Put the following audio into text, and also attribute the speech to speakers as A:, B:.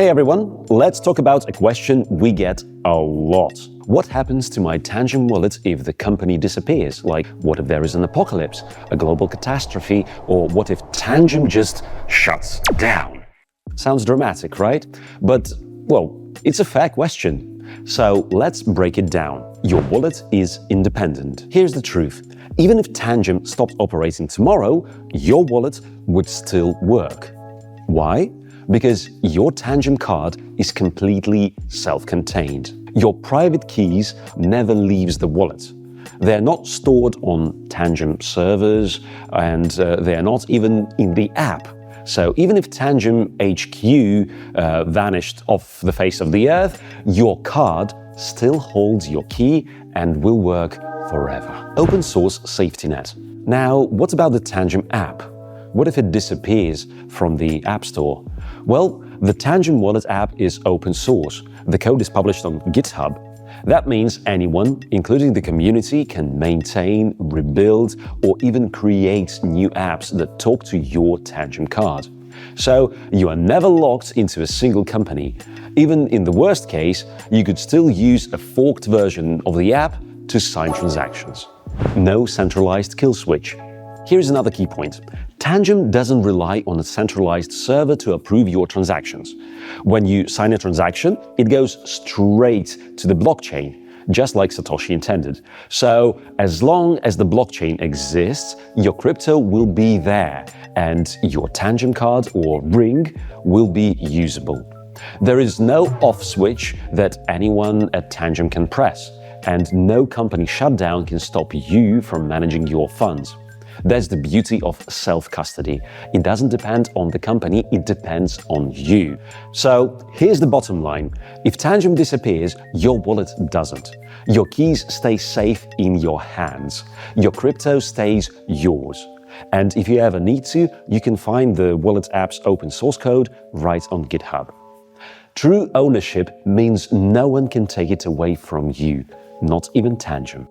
A: Hey everyone, let's talk about a question we get a lot. What happens to my Tangem wallet if the company disappears? Like, what if there is an apocalypse, a global catastrophe, or what if Tangem just shuts down? Sounds dramatic, right? But, well, it's a fair question. So let's break it down. Your wallet is independent. Here's the truth. Even if Tangem stopped operating tomorrow, your wallet would still work. Why? Because your Tangem card is completely self-contained. Your private keys never leaves the wallet. They're not stored on Tangem servers, and they're not even in the app. So even if Tangem HQ vanished off the face of the earth, your card still holds your key and will work forever. Open source safety net. Now, what about the Tangem app? What if it disappears from the App Store? Well, the Tangem Wallet app is open source. The code is published on GitHub. That means anyone, including the community, can maintain, rebuild, or even create new apps that talk to your Tangem card. So you are never locked into a single company. Even in the worst case, you could still use a forked version of the app to sign transactions. No centralized kill switch. Here's another key point. Tangem doesn't rely on a centralized server to approve your transactions. When you sign a transaction, it goes straight to the blockchain, just like Satoshi intended. So, as long as the blockchain exists, your crypto will be there, and your Tangem card or ring will be usable. There is no off switch that anyone at Tangem can press, and no company shutdown can stop you from managing your funds. That's the beauty of self-custody. It doesn't depend on the company, it depends on you. So here's the bottom line. If Tangem disappears, your wallet doesn't. Your keys stay safe in your hands. Your crypto stays yours. And if you ever need to, you can find the wallet app's open source code right on GitHub. True ownership means no one can take it away from you, not even Tangem.